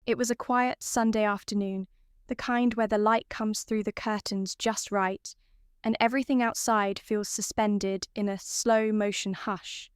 It was a quiet Sunday afternoon, the kind where the light comes through the curtains just right, and everything outside feels suspended in a slow-motion hush.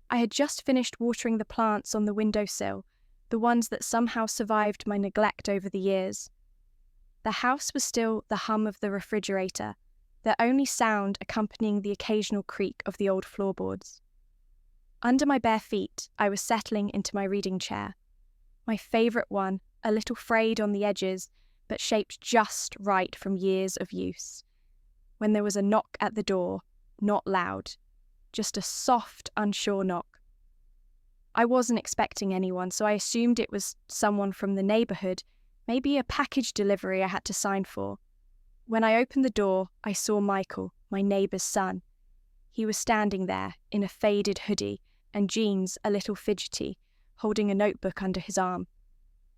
I had just finished watering the plants on the windowsill, the ones that somehow survived my neglect over the years. The house was still the hum of the refrigerator, their only sound accompanying the occasional creak of the old floorboards. Under my bare feet, I was settling into my reading chair. My favourite one, a little frayed on the edges, but shaped just right from years of use. When there was a knock at the door, not loud, just a soft, unsure knock. I wasn't expecting anyone, so I assumed it was someone from the neighbourhood, maybe a package delivery I had to sign for. When I opened the door, I saw Michael, my neighbour's son. He was standing there, in a faded hoodie and jeans a little fidgety, holding a notebook under his arm.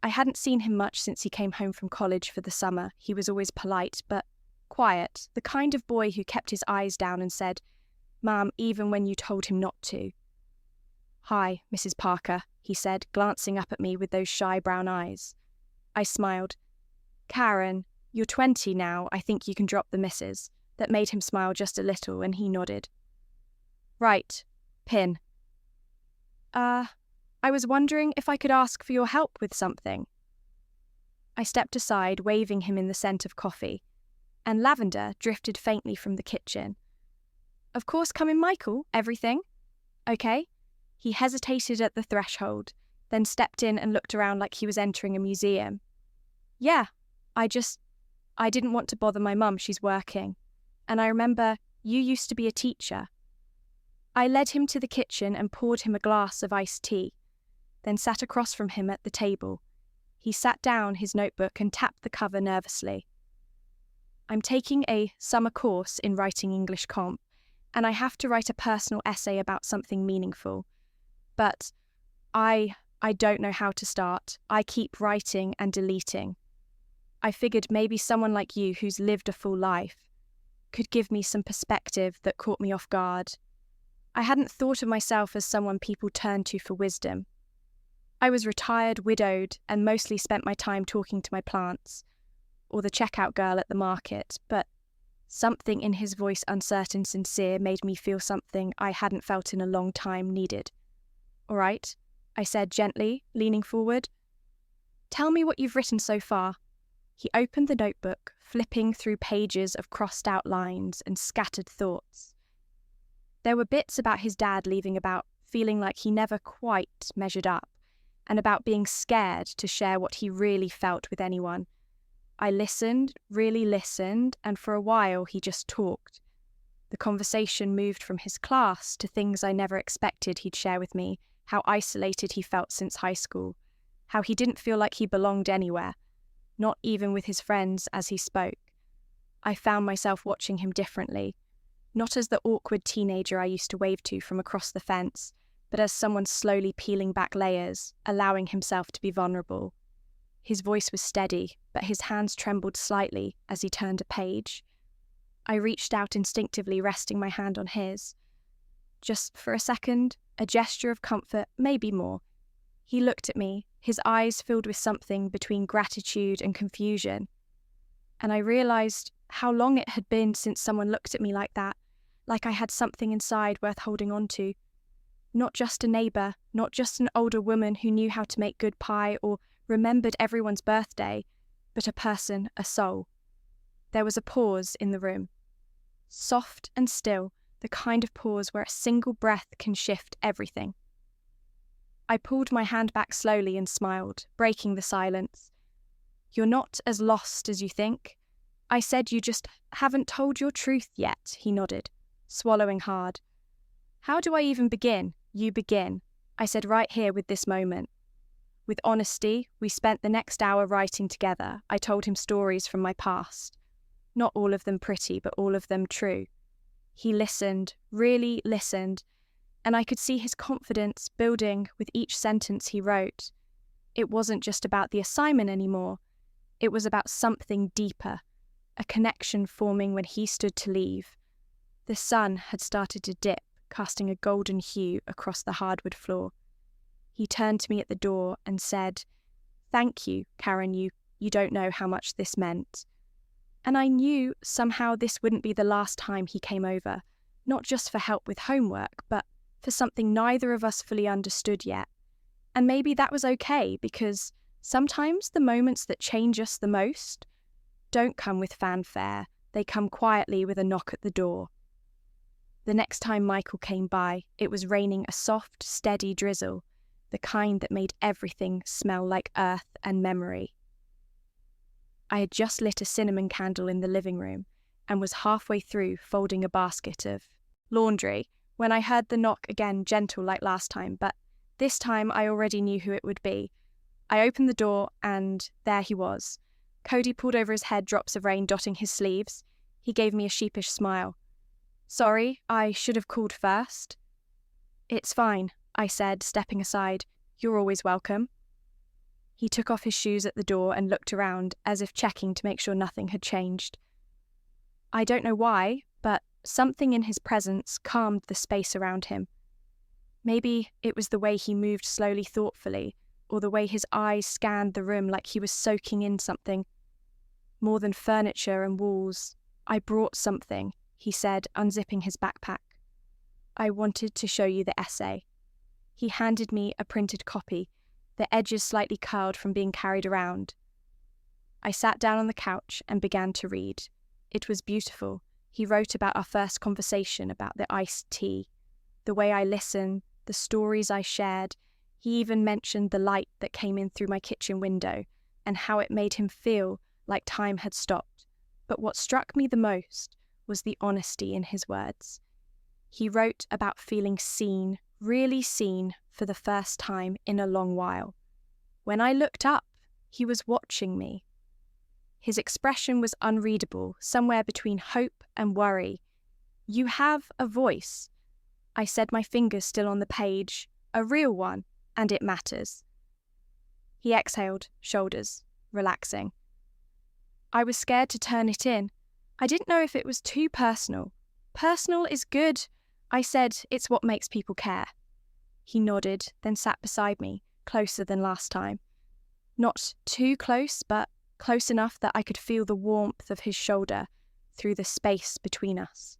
I hadn't seen him much since he came home from college for the summer. He was always polite, but quiet, the kind of boy who kept his eyes down and said, "Ma'am, even when you told him not to." "Hi, Mrs. Parker," he said, glancing up at me with those shy brown eyes. I smiled. "Karen, you're 20 now, I think you can drop the missus." That made him smile just a little, and he nodded. "Right, Pin. I was wondering if I could ask for your help with something." I stepped aside, waving him in the scent of coffee, and lavender drifted faintly from the kitchen. "Of course, come in, Michael. Everything? Okay?" He hesitated at the threshold, then stepped in and looked around like he was entering a museum. "Yeah, I didn't want to bother my mum, she's working. And I remember you used to be a teacher." I led him to the kitchen and poured him a glass of iced tea, then sat across from him at the table. He sat down his notebook and tapped the cover nervously. "I'm taking a summer course in writing English comp, and I have to write a personal essay about something meaningful. But I don't know how to start. I keep writing and deleting. I figured maybe someone like you who's lived a full life could give me some perspective that caught me off guard. I hadn't thought of myself as someone people turn to for wisdom. I was retired, widowed, and mostly spent my time talking to my plants, or the checkout girl at the market, but something in his voice, uncertain, sincere, made me feel something I hadn't felt in a long time needed. "All right," I said gently, leaning forward. "Tell me what you've written so far." He opened the notebook, flipping through pages of crossed-out lines and scattered thoughts. There were bits about his dad leaving, about feeling like he never quite measured up, and about being scared to share what he really felt with anyone. I listened, really listened, and for a while he just talked. The conversation moved from his class to things I never expected he'd share with me, how isolated he felt since high school, how he didn't feel like he belonged anywhere, not even with his friends as he spoke. I found myself watching him differently, not as the awkward teenager I used to wave to from across the fence, but as someone slowly peeling back layers, allowing himself to be vulnerable. His voice was steady, but his hands trembled slightly as he turned a page. I reached out instinctively, resting my hand on his. Just for a second, a gesture of comfort, maybe more. He looked at me, his eyes filled with something between gratitude and confusion. And I realised how long it had been since someone looked at me like that, like I had something inside worth holding on to. Not just a neighbour, not just an older woman who knew how to make good pie or remembered everyone's birthday, but a person, a soul. There was a pause in the room. Soft and still, the kind of pause where a single breath can shift everything. I pulled my hand back slowly and smiled, breaking the silence. "You're not as lost as you think. I said you just haven't told your truth yet," he nodded, swallowing hard. "How do I even begin?" "You begin," I said, "right here with this moment." With honesty, we spent the next hour writing together. I told him stories from my past. Not all of them pretty, but all of them true. He listened, really listened, and I could see his confidence building with each sentence he wrote. It wasn't just about the assignment anymore. It was about something deeper, a connection forming when he stood to leave. The sun had started to dip, casting a golden hue across the hardwood floor. He turned to me at the door and said, "Thank you, Karen, you don't know how much this meant." And I knew somehow this wouldn't be the last time he came over, not just for help with homework, but for something neither of us fully understood yet. And maybe that was okay, because sometimes the moments that change us the most don't come with fanfare, they come quietly with a knock at the door. The next time Michael came by, it was raining a soft, steady drizzle, the kind that made everything smell like earth and memory. I had just lit a cinnamon candle in the living room and was halfway through folding a basket of laundry when I heard the knock again, gentle like last time, but this time I already knew who it would be. I opened the door and there he was. Cody pulled over his head, drops of rain dotting his sleeves. He gave me a sheepish smile. "Sorry, I should have called first." "It's fine," I said, stepping aside. "You're always welcome." He took off his shoes at the door and looked around, as if checking to make sure nothing had changed. I don't know why, but something in his presence calmed the space around him. Maybe it was the way he moved slowly, thoughtfully, or the way his eyes scanned the room like he was soaking in something. "More than furniture and walls, I brought something," he said, unzipping his backpack. "I wanted to show you the essay." He handed me a printed copy, the edges slightly curled from being carried around. I sat down on the couch and began to read. It was beautiful. He wrote about our first conversation, about the iced tea, the way I listened, the stories I shared. He even mentioned the light that came in through my kitchen window and how it made him feel like time had stopped. But what struck me the most was the honesty in his words. He wrote about feeling seen, really seen, for the first time in a long while. When I looked up, he was watching me. His expression was unreadable, somewhere between hope and worry. "You have a voice." I said, my fingers still on the page. "A real one, and it matters." He exhaled, shoulders relaxing. I was scared to turn it in. I didn't know if it was too personal. "Personal is good," I said. "It's what makes people care." He nodded, then sat beside me, closer than last time. Not too close, but close enough that I could feel the warmth of his shoulder through the space between us.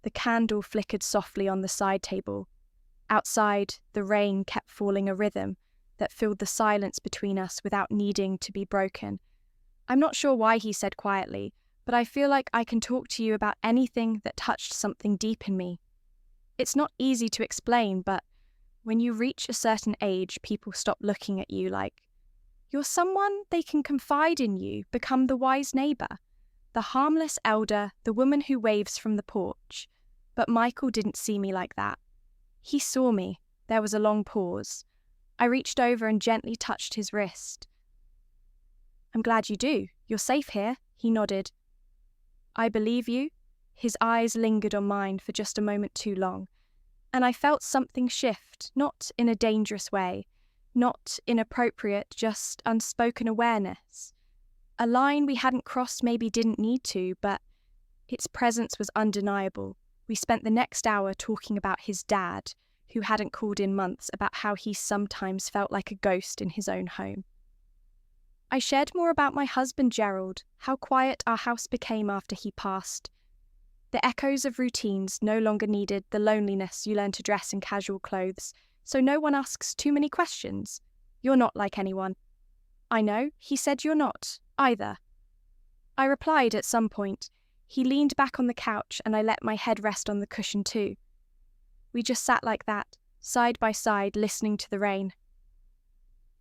The candle flickered softly on the side table. Outside, the rain kept falling a rhythm that filled the silence between us without needing to be broken. I'm not sure why he said quietly, but I feel like I can talk to you about anything that touched something deep in me. It's not easy to explain, but when you reach a certain age, people stop looking at you like you're someone they can confide in. You become the wise neighbour, the harmless elder, the woman who waves from the porch. But Michael didn't see me like that. He saw me. There was a long pause. I reached over and gently touched his wrist. "I'm glad you do. You're safe here," he nodded. "I believe you." His eyes lingered on mine for just a moment too long, and I felt something shift, not in a dangerous way, not inappropriate, just unspoken awareness. A line we hadn't crossed, maybe didn't need to, but its presence was undeniable. We spent the next hour talking about his dad, who hadn't called in months, about how he sometimes felt like a ghost in his own home. I shared more about my husband, Gerald, how quiet our house became after he passed. The echoes of routines no longer needed the loneliness you learn to dress in casual clothes, so no one asks too many questions. "You're not like anyone." "I know," he said. "You're not, either." I replied at some point. He leaned back on the couch and I let my head rest on the cushion too. We just sat like that, side by side, listening to the rain.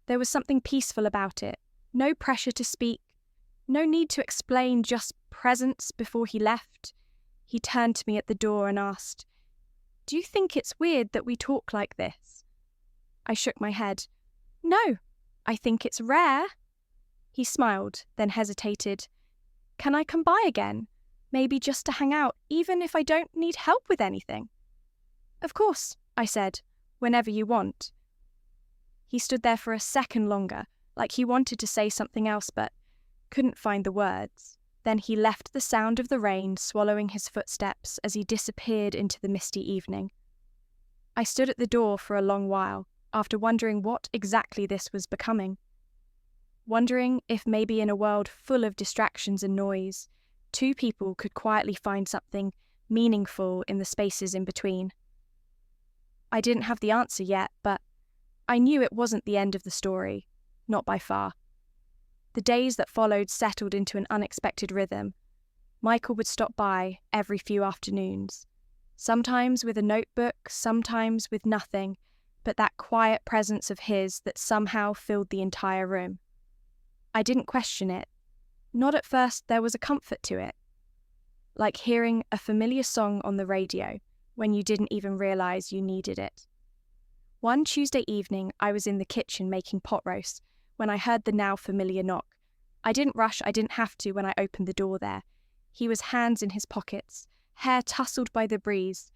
There was something peaceful about it. No pressure to speak, no need to explain, just presence before he left. He turned to me at the door and asked, "Do you think it's weird that we talk like this?" I shook my head. "No, I think it's rare." He smiled, then hesitated. "Can I come by again? Maybe just to hang out, even if I don't need help with anything?" "Of course," I said, "whenever you want." He stood there for a second longer, like he wanted to say something else but couldn't find the words. Then he left the sound of the rain swallowing his footsteps as he disappeared into the misty evening. I stood at the door for a long while, after wondering what exactly this was becoming. wondering if maybe in a world full of distractions and noise, two people could quietly find something meaningful in the spaces in between. I didn't have the answer yet, but I knew it wasn't the end of the story, not by far. The days that followed settled into an unexpected rhythm. Michael would stop by every few afternoons, sometimes with a notebook, sometimes with nothing, but that quiet presence of his that somehow filled the entire room. I didn't question it. Not at first. There was a comfort to it, like hearing a familiar song on the radio when you didn't even realize you needed it. One Tuesday evening, I was in the kitchen making pot roast when I heard the now familiar knock. I didn't rush, I didn't have to when I opened the door there. He was hands in his pockets, hair tousled by the breeze,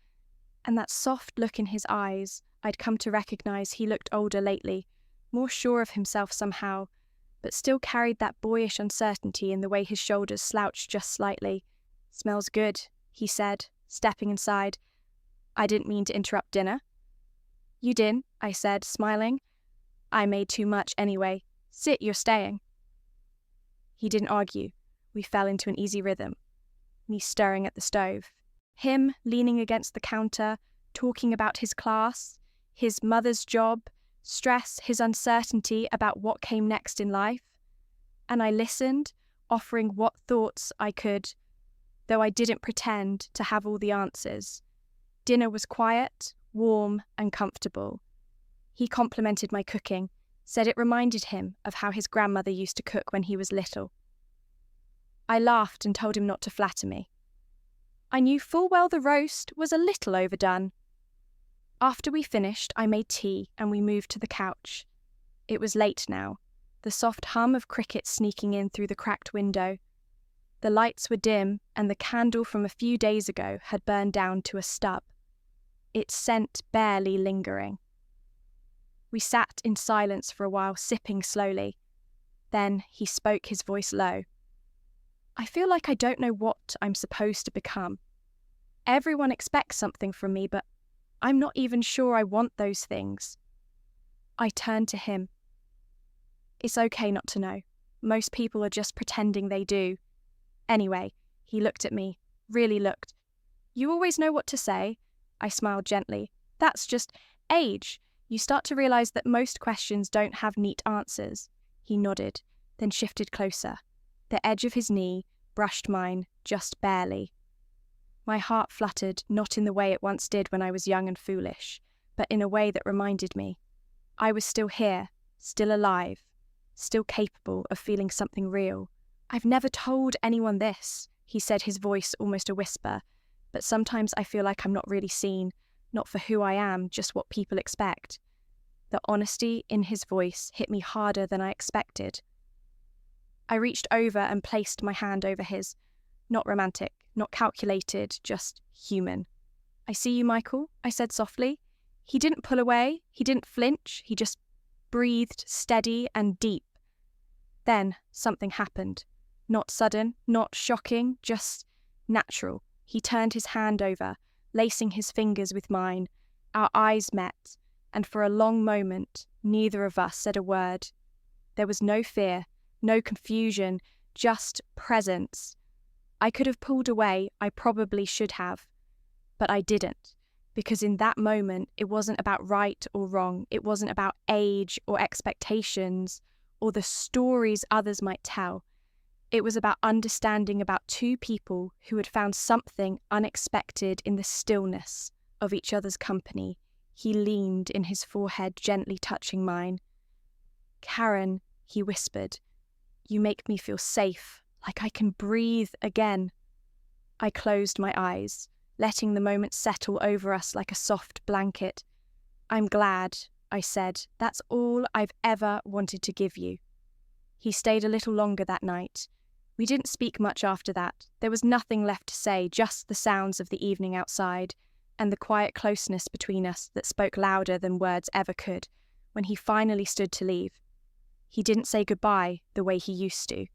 and that soft look in his eyes. I'd come to recognize he looked older lately, more sure of himself somehow, but still carried that boyish uncertainty in the way his shoulders slouched just slightly. "Smells good," he said, stepping inside. "I didn't mean to interrupt dinner." "You didn't," I said, smiling. "I made too much anyway. Sit, you're staying." He didn't argue. We fell into an easy rhythm. Me stirring at the stove. Him leaning against the counter, talking about his class, his mother's job, stress, his uncertainty about what came next in life. And I listened, offering what thoughts I could, though I didn't pretend to have all the answers. Dinner was quiet, warm, and comfortable. He complimented my cooking, said it reminded him of how his grandmother used to cook when he was little. I laughed and told him not to flatter me. I knew full well the roast was a little overdone. After we finished, I made tea and we moved to the couch. It was late now, the soft hum of crickets sneaking in through the cracked window. The lights were dim and the candle from a few days ago had burned down to a stub, its scent barely lingering. We sat in silence for a while, sipping slowly. Then he spoke, his voice low. "I feel like I don't know what I'm supposed to become. Everyone expects something from me, but I'm not even sure I want those things." I turned to him. "It's okay not to know. Most people are just pretending they do. Anyway," he looked at me, really looked. "You always know what to say." I smiled gently. "That's just age. You start to realize that most questions don't have neat answers." He nodded, then shifted closer. The edge of his knee brushed mine, just barely. My heart fluttered, not in the way it once did when I was young and foolish, but in a way that reminded me. I was still here, still alive, still capable of feeling something real. "I've never told anyone this," he said, his voice almost a whisper, "but sometimes I feel like I'm not really seen, not for who I am, just what people expect." The honesty in his voice hit me harder than I expected. I reached over and placed my hand over his. Not romantic, not calculated, just human. "I see you, Michael," I said softly. He didn't pull away, he didn't flinch, he just breathed steady and deep. Then something happened. Not sudden, not shocking, just natural. He turned his hand over, lacing his fingers with mine. Our eyes met, and for a long moment, neither of us said a word. There was no fear, no confusion, just presence. I could have pulled away, I probably should have, but I didn't, because in that moment it wasn't about right or wrong, it wasn't about age or expectations or the stories others might tell. It was about understanding about two people who had found something unexpected in the stillness of each other's company. He leaned in his forehead, gently touching mine. "Karen," he whispered, "you make me feel safe, like I can breathe again." I closed my eyes, letting the moment settle over us like a soft blanket. "I'm glad," I said. "That's all I've ever wanted to give you." He stayed a little longer that night. We didn't speak much after that. There was nothing left to say, just the sounds of the evening outside, and the quiet closeness between us that spoke louder than words ever could. When he finally stood to leave, he didn't say goodbye the way he used to.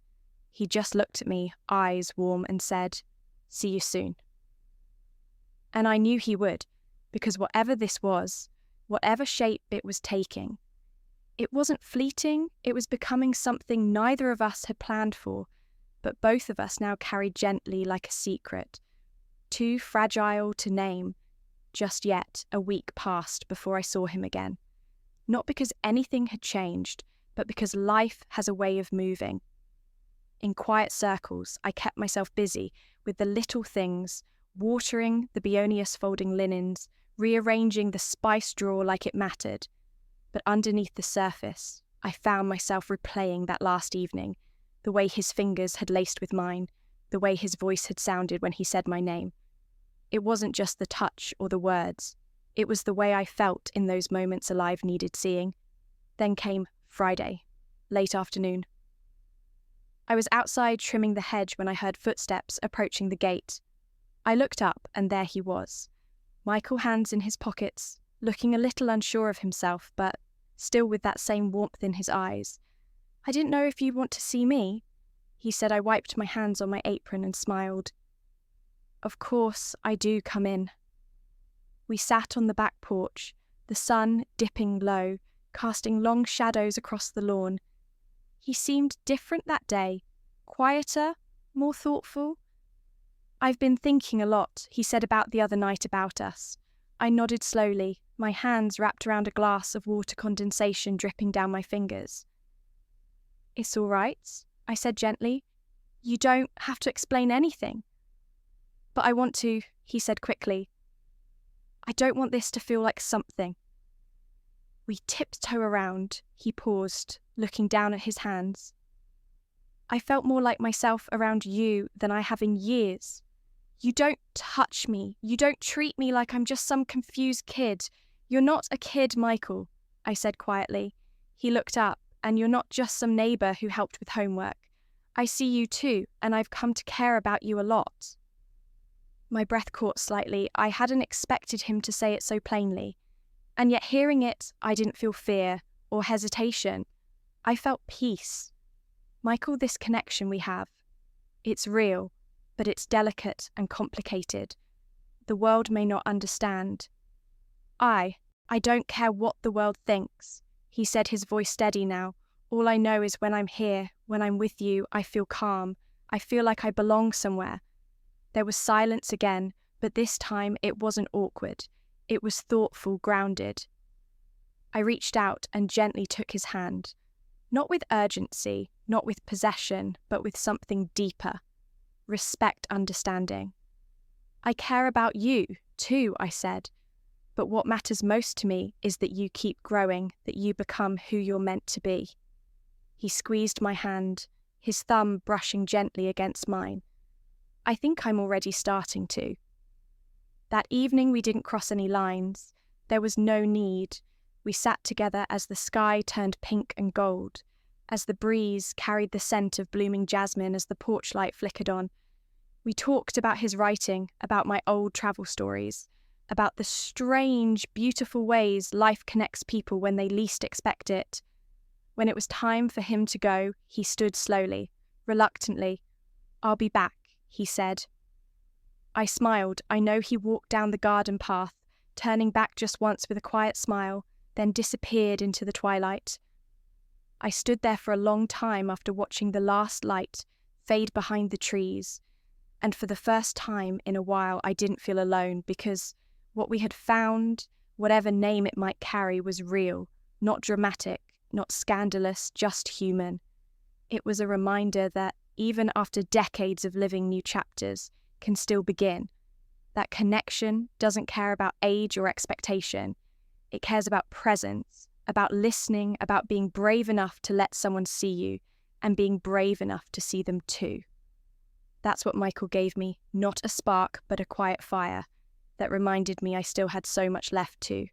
He just looked at me, eyes warm, and said, "See you soon." And I knew he would, because whatever this was, whatever shape it was taking, It wasn't fleeting, it was becoming something neither of us had planned for, but both of us now carried gently like a secret, too fragile to name. Just yet, a week passed before I saw him again. Not because anything had changed, but because life has a way of moving. In quiet circles, I kept myself busy with the little things, watering the Beonius folding linens, rearranging the spice drawer like it mattered. But underneath the surface, I found myself replaying that last evening, the way his fingers had laced with mine, the way his voice had sounded when he said my name. It wasn't just the touch or the words. It was the way I felt in those moments alive needed seeing. Then came Friday, late afternoon. I was outside trimming the hedge when I heard footsteps approaching the gate. I looked up and there he was, Michael, hands in his pockets, looking a little unsure of himself, but still with that same warmth in his eyes. "I didn't know if you'd want to see me," he said. I wiped my hands on my apron and smiled. "Of course, I do, come in." We sat on the back porch, the sun dipping low, casting long shadows across the lawn. He seemed different that day, quieter, more thoughtful. "I've been thinking a lot," he said, "about the other night about us." I nodded slowly, my hands wrapped around a glass of water condensation dripping down my fingers. "It's all right," I said gently. "You don't have to explain anything." "But I want to," he said quickly. "I don't want this to feel like something." We tiptoe around. He paused, looking down at his hands. "I felt more like myself around you than I have in years. You don't touch me. You don't treat me like I'm just some confused kid. You're not a kid, Michael," I said quietly. He looked up. "And you're not just some neighbour who helped with homework. I see you too, and I've come to care about you a lot." My breath caught slightly. I hadn't expected him to say it so plainly. And yet hearing it, I didn't feel fear or hesitation. I felt peace. "Michael, this connection we have, it's real, but it's delicate and complicated. The world may not understand. I don't care what the world thinks," he said, his voice steady now. "All I know is when I'm here, when I'm with you, I feel calm. I feel like I belong somewhere." There was silence again, but this time it wasn't awkward. It was thoughtful, grounded. I reached out and gently took his hand. Not with urgency, not with possession, but with something deeper. Respect, understanding. "I care about you, too," I said. "But what matters most to me is that you keep growing, that you become who you're meant to be." He squeezed my hand, his thumb brushing gently against mine. "I think I'm already starting to." That evening we didn't cross any lines. There was no need. We sat together as the sky turned pink and gold, as the breeze carried the scent of blooming jasmine as the porch light flickered on. We talked about his writing, about my old travel stories, about the strange, beautiful ways life connects people when they least expect it. When it was time for him to go, he stood slowly, reluctantly. "I'll be back," he said. I smiled. I know he walked down the garden path, turning back just once with a quiet smile, then disappeared into the twilight. I stood there for a long time after watching the last light fade behind the trees, and for the first time in a while I didn't feel alone, because what we had found, whatever name it might carry, was real, not dramatic, not scandalous, just human. It was a reminder that even after decades of living new chapters can still begin. That connection doesn't care about age or expectation. It cares about presence, about listening, about being brave enough to let someone see you, and being brave enough to see them too. That's what Michael gave me, not a spark, but a quiet fire that reminded me I still had so much left to.